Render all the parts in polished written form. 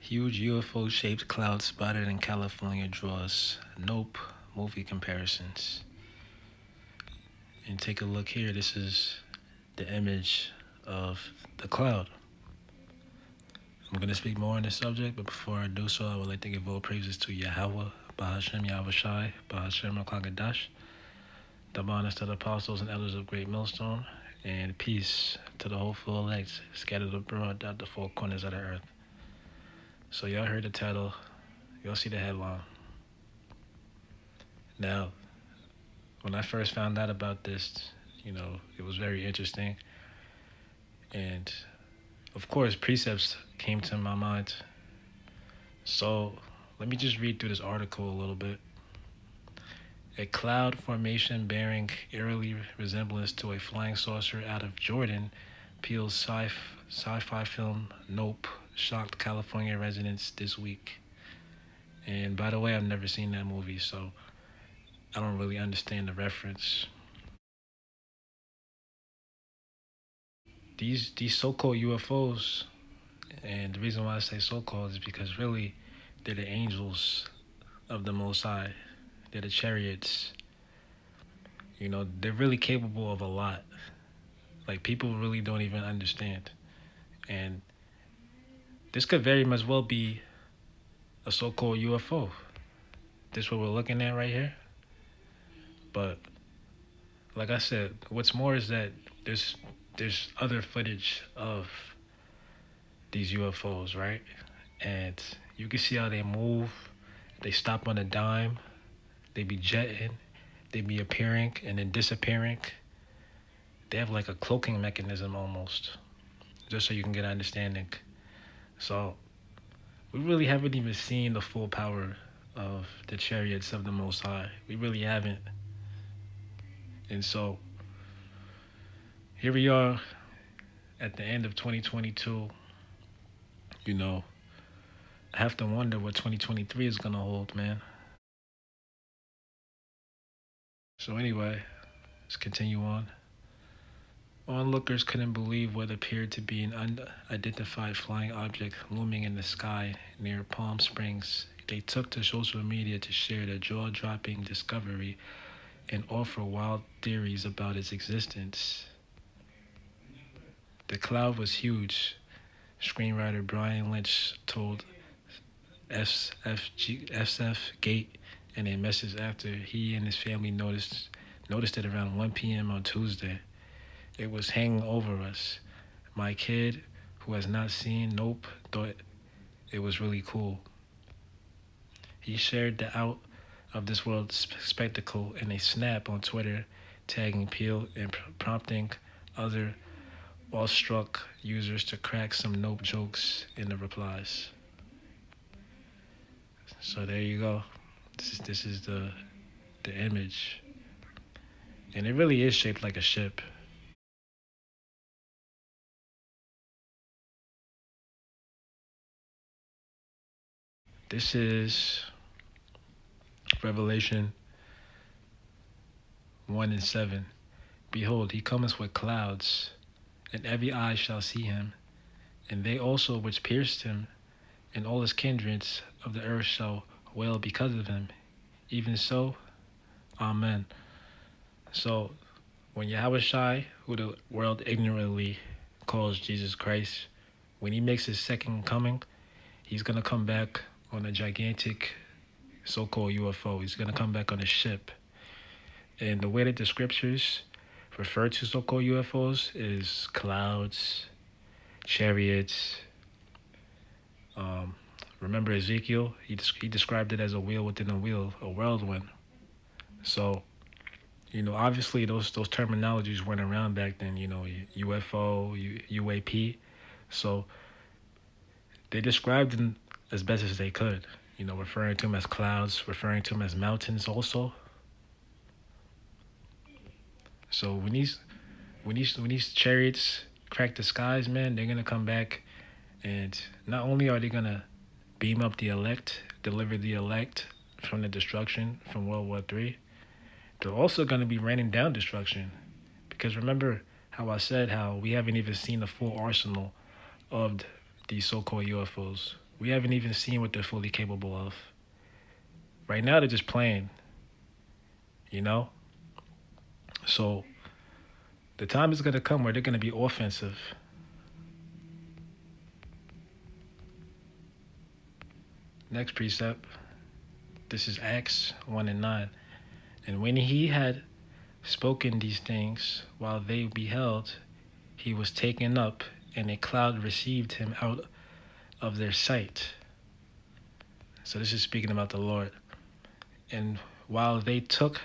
Huge UFO-shaped cloud spotted in California draws Nope movie comparisons. And take a look here. This is the image of the cloud. I'm going to speak more on this subject, but before I do so, I would like to give all praises to Yahweh, Bahashem Yahweh Shai, Bahashem Rakagadash, the bonus to the apostles and elders of Great Millstone, and peace to the hopeful elect scattered abroad out the four corners of the earth. So y'all heard the title, y'all see the headline. Now, when I first found out about this, it was very interesting. And of course, precepts came to my mind. So let me just read through this article a little bit. A cloud formation bearing eerily resemblance to a flying saucer out of Jordan, Peele's sci-fi film Nope shocked California residents this week. And by the way, I've never seen that movie, so I don't really understand the reference. These so-called UFOs, and the reason why I say so-called is because really they're the angels of the Most High. They're the chariots. They're really capable of a lot. Like, people really don't even understand. And this could very much well be a so-called UFO. This what we're looking at right here. But like I said, what's more is that there's other footage of these UFOs, right? And you can see how they move. They stop on a dime. They be jetting. They be appearing and then disappearing. They have like a cloaking mechanism almost, just so you can get an understanding. So we really haven't even seen the full power of the chariots of the Most High. We really haven't. And so here we are at the end of 2022. I have to wonder what 2023 is going to hold, man. So anyway, let's continue on. Onlookers couldn't believe what appeared to be an unidentified flying object looming in the sky near Palm Springs. They took to social media to share their jaw-dropping discovery and offer wild theories about its existence. The cloud was huge, screenwriter Brian Lynch told SF Gate in a message after he and his family noticed it around 1 p.m. on Tuesday. It was hanging over us. My kid, who has not seen Nope, thought it was really cool. He shared the out of this world spectacle in a snap on Twitter, tagging Peele and prompting other awestruck users to crack some Nope jokes in the replies. So there you go. This is the image, and it really is shaped like a ship. This is Revelation 1:7. Behold, he cometh with clouds, and every eye shall see him, and they also which pierced him, and all his kindreds of the earth shall wail because of him. Even so, Amen. So, when Yahweh Shai, who the world ignorantly calls Jesus Christ, when he makes his second coming, he's going to come back on a gigantic so-called UFO. He's going to come back on a ship. And the way that the scriptures refer to so-called UFOs is clouds, chariots. Remember Ezekiel? He described it as a wheel within a wheel, a whirlwind. So, obviously those terminologies weren't around back then. UFO, UAP. So they described them as best as they could. Referring to them as clouds, referring to them as mountains also. So when these chariots crack the skies, man, they're gonna come back, and not only are they gonna beam up the elect, deliver the elect from the destruction from World War III, they're also gonna be raining down destruction. Because remember how I said how we haven't even seen the full arsenal of these so-called UFOs. We haven't even seen what they're fully capable of. Right now, they're just playing, you know? So the time is going to come where they're going to be offensive. Next precept. This is Acts 1 and 9. And when he had spoken these things, while they beheld, he was taken up, and a cloud received him out of their sight. So this is speaking about the Lord. And while they took,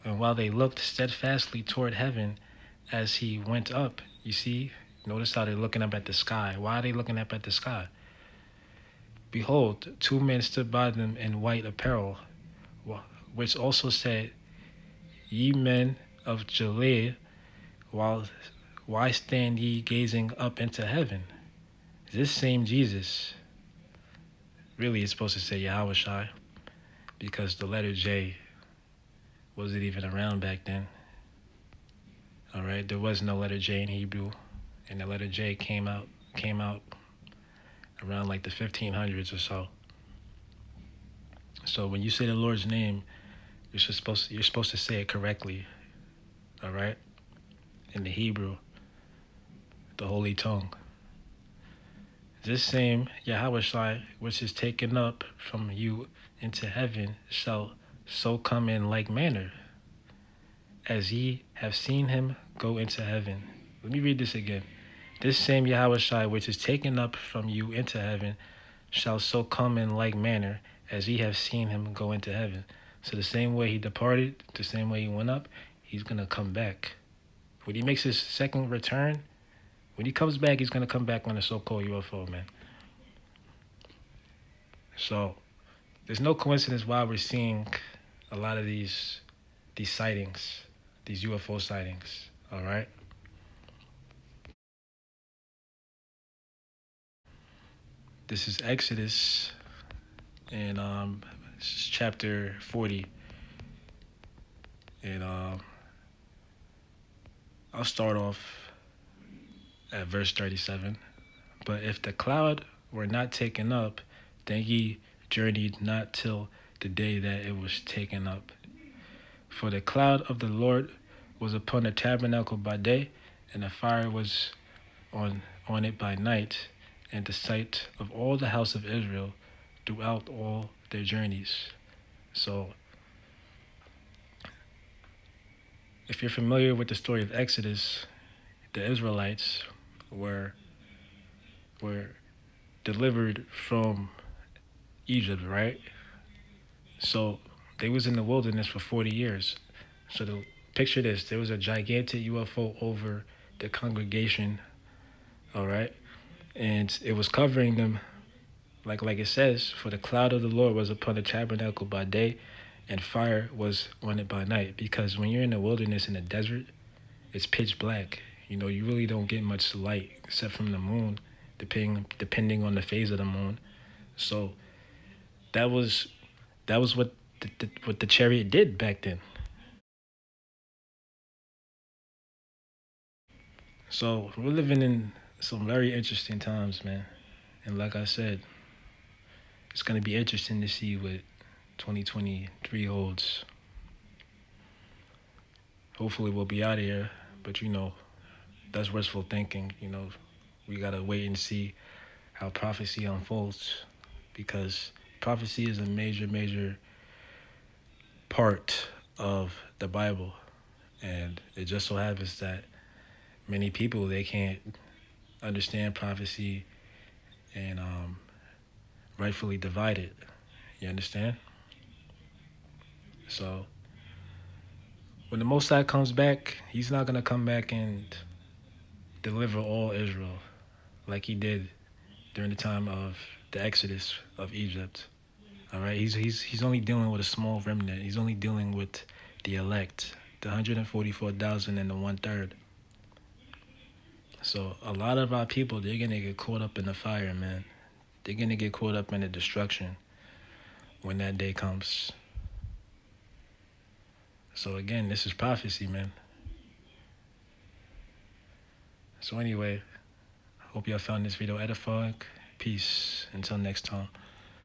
and while they looked steadfastly toward heaven as he went up, you see, notice how they're looking up at the sky. Why are they looking up at the sky? Behold, two men stood by them in white apparel, which also said, Ye men of Galilee, while why stand ye gazing up into heaven? This same Jesus, really it's supposed to say Yahushai, because the letter J wasn't even around back then. All right, there was no letter J in Hebrew, and the letter J came out around like the 1500s or so. So when you say the Lord's name, you're supposed to say it correctly. All right, in the Hebrew, the holy tongue. This same Yahushai, which is taken up from you into heaven, shall so come in like manner, as ye have seen him go into heaven. Let me read this again. This same Yahushai, which is taken up from you into heaven, shall so come in like manner, as ye have seen him go into heaven. So the same way he departed, the same way he went up, he's going to come back. When he makes his second return, when he comes back, he's going to come back on a so-called UFO, man. So there's no coincidence why we're seeing a lot of these sightings, these UFO sightings, all right? This is Exodus, and this is chapter 40, and I'll start off at verse 37. But if the cloud were not taken up, then ye journeyed not till the day that it was taken up. For the cloud of the Lord was upon the tabernacle by day, and the fire was on it by night, and the sight of all the house of Israel throughout all their journeys. So, if you're familiar with the story of Exodus, the Israelites were delivered from Egypt, right? So they was in the wilderness for 40 years. So picture this: there was a gigantic UFO over the congregation, all right, and it was covering them, like it says, for the cloud of the Lord was upon the tabernacle by day, and fire was on it by night. Because when you're in the wilderness in the desert, it's pitch black. You know, you really don't get much light except from the moon, depending on the phase of the moon. So that was what what the chariot did back then. So we're living in some very interesting times, man. And like I said, it's gonna be interesting to see what 2023 holds. Hopefully we'll be out of here, but that's wishful thinking. We gotta wait and see how prophecy unfolds, because prophecy is a major, major part of the Bible, and it just so happens that many people, they can't understand prophecy and rightfully divide it. You understand? So when the Most High comes back, he's not gonna come back and deliver all Israel like he did during the time of the Exodus of Egypt. All right, he's only dealing with a small remnant. He's only dealing with the elect, the 144,000 and the 1/3. So a lot of our people, they're gonna get caught up in the fire, man. They're gonna get caught up in the destruction when that day comes. So again, this is prophecy, man. So anyway, hope y'all found this video edifying. Peace. Until next time.